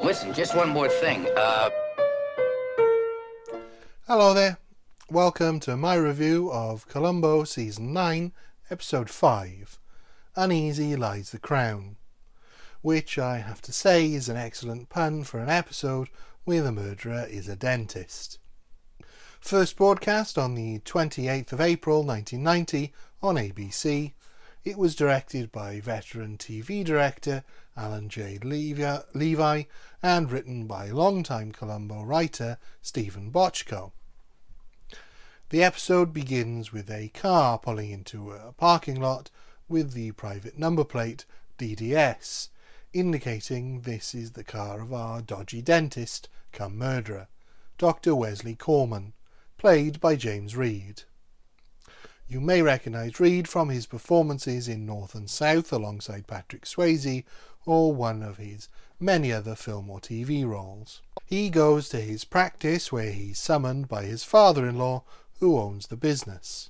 Listen, just one more thing. Hello there. Welcome to my review of Columbo Season 9, Episode 5, Uneasy Lies the Crown, which I have to say is an excellent pun for an episode where the murderer is a dentist. First broadcast on the 28th of April 1990 on ABC, it was directed by veteran TV director Alan J. Levi and written by longtime Columbo writer Stephen Bochco. The episode begins with a car pulling into a parking lot with the private number plate DDS, indicating this is the car of our dodgy dentist come murderer, Dr. Wesley Corman, played by James Reed. You may recognise Reed from his performances in North and South alongside Patrick Swayze, or one of his many other film or TV roles. He goes to his practice where he's summoned by his father-in-law, who owns the business,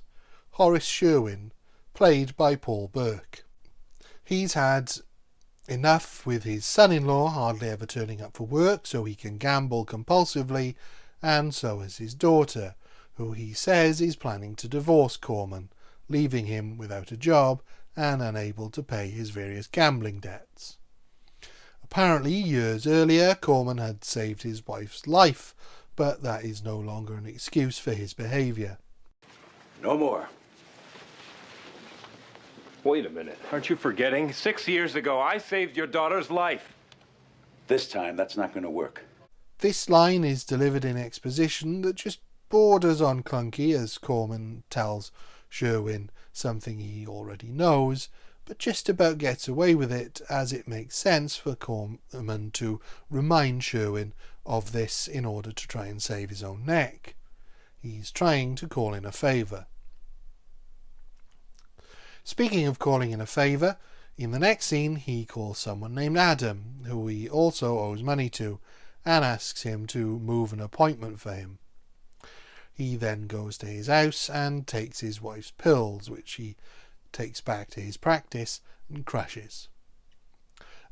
Horace Sherwin, played by Paul Burke. He's had enough with his son-in-law hardly ever turning up for work so he can gamble compulsively, and so has his daughter, who he says is planning to divorce Corman, leaving him without a job and unable to pay his various gambling debts. Apparently, years earlier, Corman had saved his wife's life, but that is no longer an excuse for his behaviour. No more. Wait a minute. Aren't you forgetting? 6 years ago, I saved your daughter's life. This time, that's not going to work. This line is delivered in exposition that just borders on clunky as Corman tells Sherwin something he already knows, but just about gets away with it as it makes sense for Corman to remind Sherwin of this in order to try and save his own neck. He's trying to call in a favour. Speaking of calling in a favour, in the next scene he calls someone named Adam, who he also owes money to, and asks him to move an appointment for him. He then goes to his house and takes his wife's pills, which he takes back to his practice and crushes.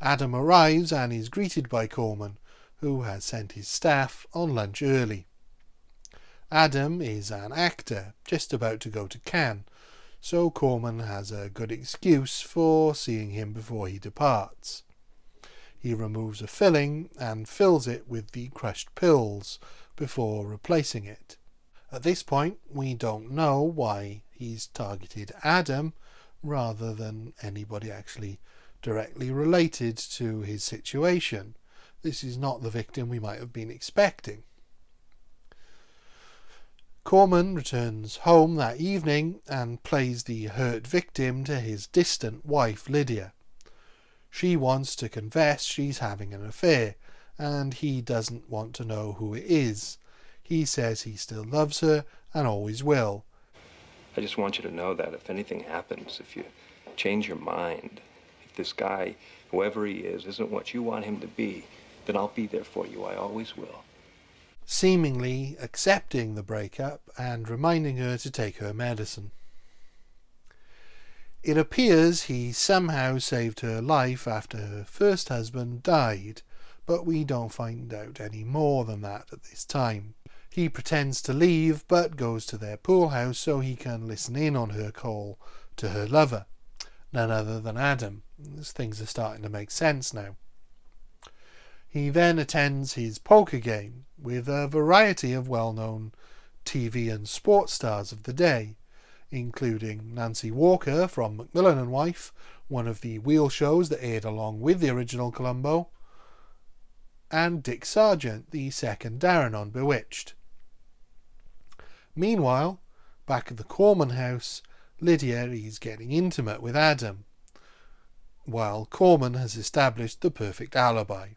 Adam arrives and is greeted by Corman, who has sent his staff on lunch early. Adam is an actor, just about to go to Cannes, so Corman has a good excuse for seeing him before he departs. He removes a filling and fills it with the crushed pills before replacing it. At this point, we don't know why he's targeted Adam rather than anybody actually directly related to his situation. This is not the victim we might have been expecting. Corman returns home that evening and plays the hurt victim to his distant wife Lydia. She wants to confess she's having an affair, and he doesn't want to know who it is. He says he still loves her and always will. I just want you to know that if anything happens, if you change your mind, if this guy, whoever he is, isn't what you want him to be, then I'll be there for you. I always will. Seemingly accepting the breakup and reminding her to take her medicine. It appears he somehow saved her life after her first husband died, but we don't find out any more than that at this time. He pretends to leave, but goes to their pool house so he can listen in on her call to her lover, none other than Adam. Things are starting to make sense now. He then attends his poker game with a variety of well-known TV and sports stars of the day, including Nancy Walker from Macmillan and Wife, one of the wheel shows that aired along with the original Columbo, and Dick Sargent, the second Darren on Bewitched. Meanwhile, back at the Corman house, Lydia is getting intimate with Adam, while Corman has established the perfect alibi.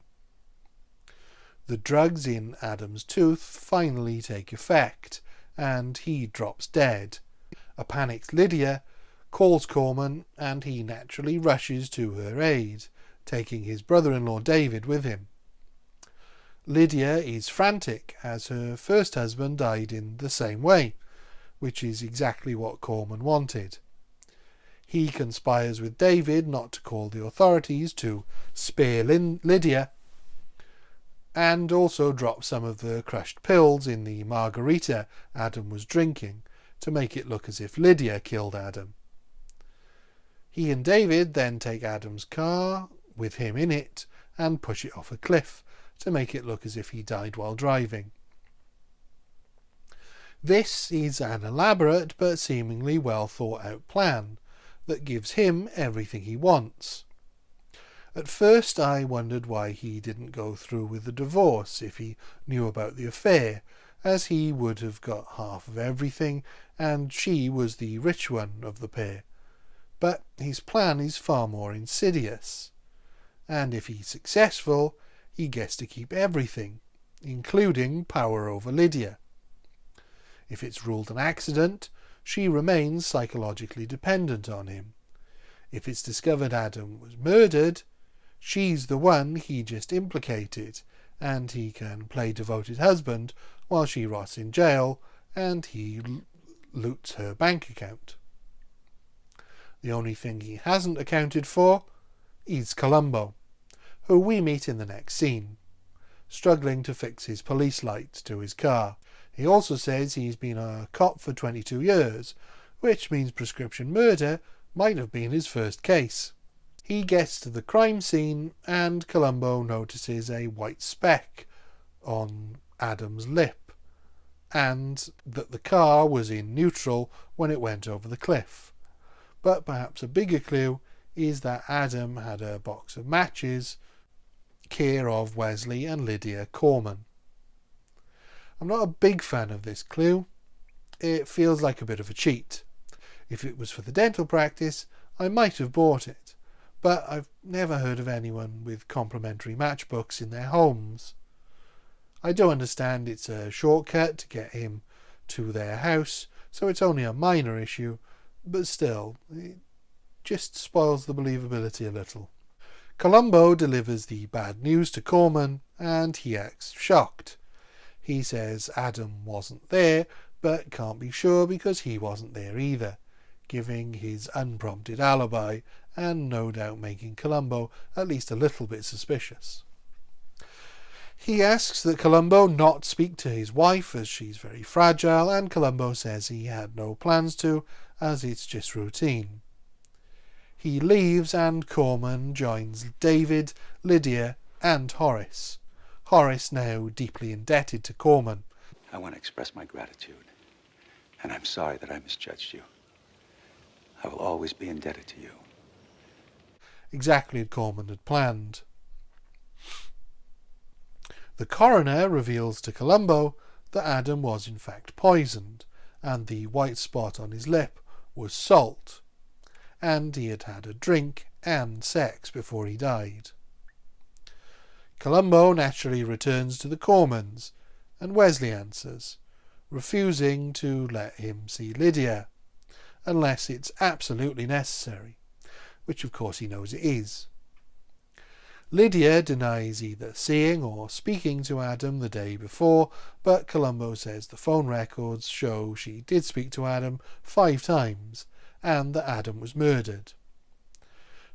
The drugs in Adam's tooth finally take effect, and he drops dead. A panicked Lydia calls Corman, and he naturally rushes to her aid, taking his brother-in-law David with him. Lydia is frantic as her first husband died in the same way, which is exactly what Corman wanted. He conspires with David not to call the authorities to spare Lydia, and also drops some of the crushed pills in the margarita Adam was drinking to make it look as if Lydia killed Adam. He and David then take Adam's car, with him in it, and push it off a cliff to make it look as if he died while driving. This is an elaborate but seemingly well thought out plan that gives him everything he wants. At first I wondered why he didn't go through with the divorce if he knew about the affair, as he would have got half of everything and she was the rich one of the pair. But his plan is far more insidious, and if he's successful, he gets to keep everything, including power over Lydia. If it's ruled an accident, she remains psychologically dependent on him. If it's discovered Adam was murdered, she's the one he just implicated, and he can play devoted husband while she rots in jail and he loots her bank account. The only thing he hasn't accounted for is Columbo, who we meet in the next scene, struggling to fix his police lights to his car. He also says he's been a cop for 22 years, which means prescription murder might have been his first case. He gets to the crime scene and Columbo notices a white speck on Adam's lip, and that the car was in neutral when it went over the cliff. But perhaps a bigger clue is that Adam had a box of matches, care of Wesley and Lydia Corman. I'm not a big fan of this clue. It feels like a bit of a cheat. If it was for the dental practice, I might have bought it, but I've never heard of anyone with complimentary matchbooks in their homes. I do understand it's a shortcut to get him to their house, so it's only a minor issue, but still, it just spoils the believability a little. Columbo delivers the bad news to Corman, and he acts shocked. He says Adam wasn't there, but can't be sure because he wasn't there either, giving his unprompted alibi, and no doubt making Columbo at least a little bit suspicious. He asks that Columbo not speak to his wife as she's very fragile, and Columbo says he had no plans to, as it's just routine. He leaves and Corman joins David, Lydia and Horace. Horace now deeply indebted to Corman. I want to express my gratitude, and I'm sorry that I misjudged you. I will always be indebted to you. Exactly as Corman had planned. The coroner reveals to Columbo that Adam was in fact poisoned, and the white spot on his lip was salt, and he had had a drink and sex before he died. Columbo naturally returns to the Cormans, and Wesley answers, refusing to let him see Lydia, unless it's absolutely necessary, which of course he knows it is. Lydia denies either seeing or speaking to Adam the day before, but Columbo says the phone records show she did speak to Adam 5 times, and that Adam was murdered.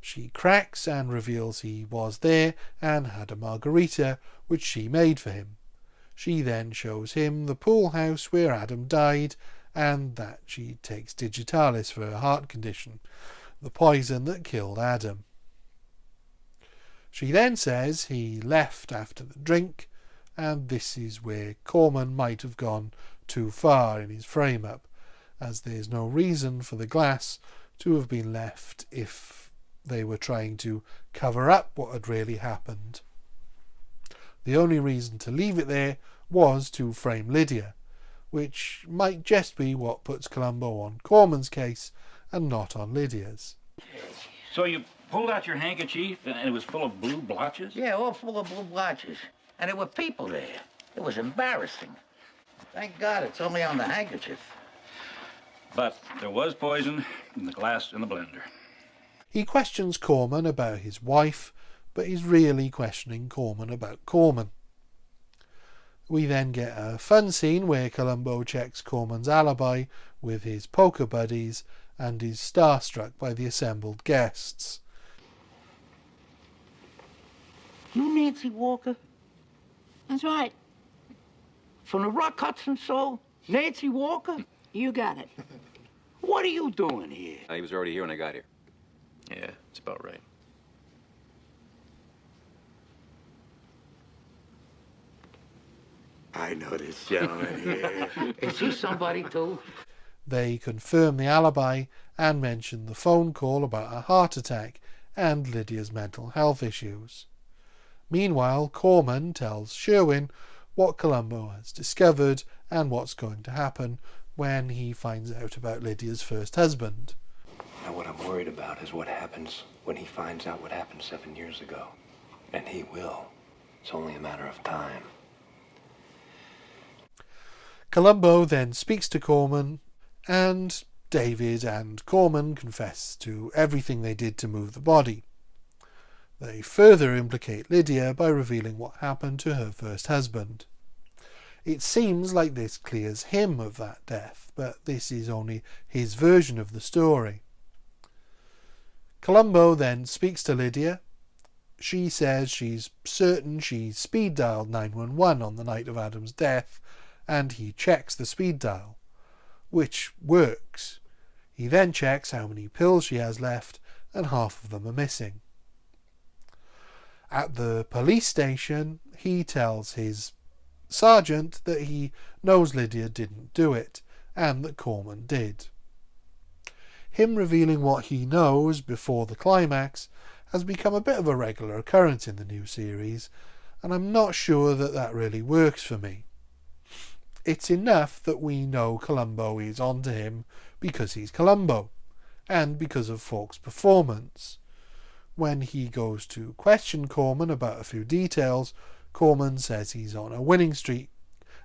She cracks and reveals he was there and had a margarita, which she made for him. She then shows him the pool house where Adam died, and that she takes digitalis for her heart condition, the poison that killed Adam. She then says he left after the drink, and this is where Corman might have gone too far in his frame-up, as there's no reason for the glass to have been left if they were trying to cover up what had really happened. The only reason to leave it there was to frame Lydia, which might just be what puts Columbo on Corman's case and not on Lydia's. So you pulled out your handkerchief and it was full of blue blotches? Yeah, all full of blue blotches. And there were people there. It was embarrassing. Thank God it's only on the handkerchief. But there was poison in the glass in the blender. He questions Corman about his wife, but he's really questioning Corman about Corman. We then get a fun scene where Columbo checks Corman's alibi with his poker buddies and is starstruck by the assembled guests. You Nancy Walker? That's right. From the Rock Hudson Soul? Nancy Walker? You got it. What are you doing here? He was already here when I got here. Yeah, it's about right. I know this gentleman here. Is he somebody, too? They confirm the alibi and mention the phone call about a heart attack and Lydia's mental health issues. Meanwhile, Corman tells Sherwin what Columbo has discovered and what's going to happen when he finds out about Lydia's first husband. Now, what I'm worried about is what happens when he finds out what happened 7 years ago. And he will. It's only a matter of time. Columbo then speaks to Corman, and David and Corman confess to everything they did to move the body. They further implicate Lydia by revealing what happened to her first husband. It seems like this clears him of that death, but this is only his version of the story. Columbo then speaks to Lydia. She says she's certain she speed dialed 911 on the night of Adam's death, and he checks the speed dial, which works. He then checks how many pills she has left, and half of them are missing. At the police station, he tells his sergeant that he knows Lydia didn't do it, and that Corman did. Him revealing what he knows before the climax has become a bit of a regular occurrence in the new series, and I'm not sure that that really works for me. It's enough that we know Columbo is onto him because he's Columbo, and because of Falk's performance. When he goes to question Corman about a few details, Corman says he's on a winning streak,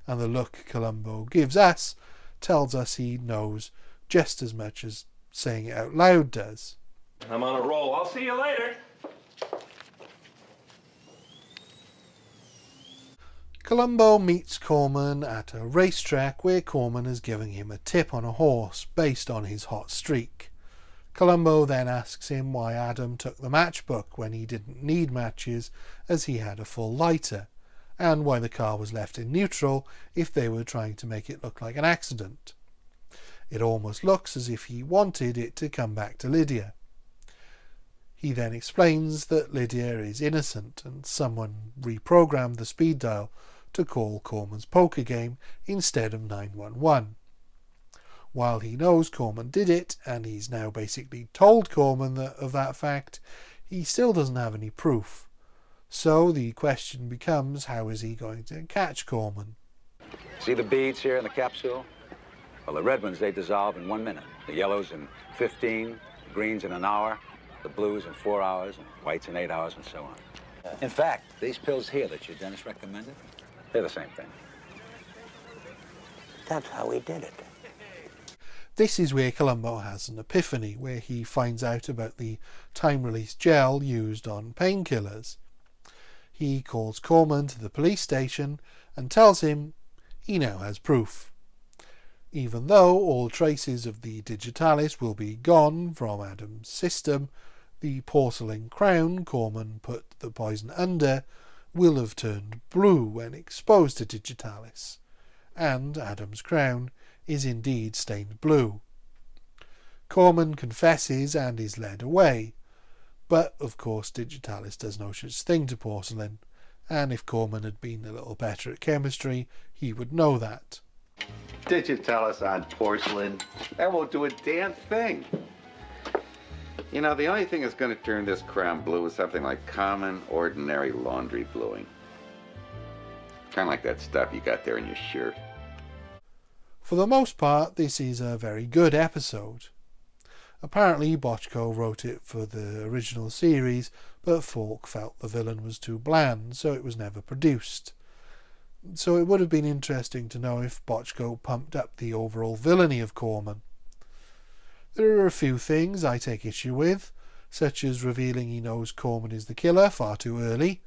and the look Columbo gives us tells us he knows just as much as saying it out loud does. I'm on a roll. I'll see you later. Columbo meets Corman at a racetrack where Corman is giving him a tip on a horse based on his hot streak. Columbo then asks him why Adam took the matchbook when he didn't need matches as he had a full lighter, and why the car was left in neutral if they were trying to make it look like an accident. It almost looks as if he wanted it to come back to Lydia. He then explains that Lydia is innocent and someone reprogrammed the speed dial to call Corman's poker game instead of 911. While he knows Corman did it, and he's now basically told Corman of that fact, he still doesn't have any proof. So the question becomes, how is he going to catch Corman? See the beads here in the capsule? Well, the red ones, they dissolve in 1 minute. The yellows in 15, the greens in an hour, the blues in 4 hours, and whites in 8 hours, and so on. In fact, these pills here that your dentist recommended, they're the same thing. That's how he did it. This is where Columbo has an epiphany, where he finds out about the time-release gel used on painkillers. He calls Corman to the police station and tells him he now has proof. Even though all traces of the digitalis will be gone from Adam's system, the porcelain crown Corman put the poison under will have turned blue when exposed to digitalis, and Adam's crown is indeed stained blue. Corman confesses and is led away, but of course digitalis does no such thing to porcelain, and if Corman had been a little better at chemistry, he would know that. Digitalis on porcelain, that won't do a damn thing. You know, the only thing that's going to turn this crown blue is something like common, ordinary laundry bluing. Kind of like that stuff you got there in your shirt. For the most part, this is a very good episode. Apparently, Bochco wrote it for the original series, but Falk felt the villain was too bland, so it was never produced. So it would have been interesting to know if Bochco pumped up the overall villainy of Corman. There are a few things I take issue with, such as revealing he knows Corman is the killer far too early.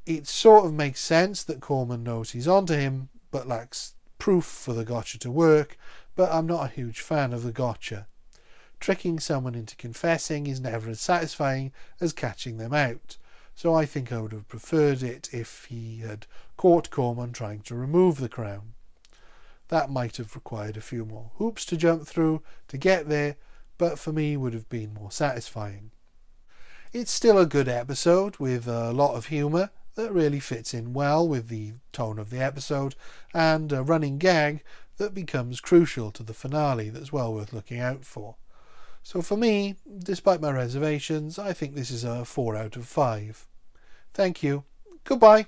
It sort of makes sense that Corman knows he's onto him, but lacks proof for the gotcha to work, but I'm not a huge fan of the gotcha. Tricking someone into confessing is never as satisfying as catching them out, so I think I would have preferred it if he had caught Corman trying to remove the crown. That might have required a few more hoops to jump through to get there, but for me would have been more satisfying. It's still a good episode with a lot of humour that really fits in well with the tone of the episode, and a running gag that becomes crucial to the finale that's well worth looking out for. So for me, despite my reservations, I think this is a 4 out of 5. Thank you. Goodbye.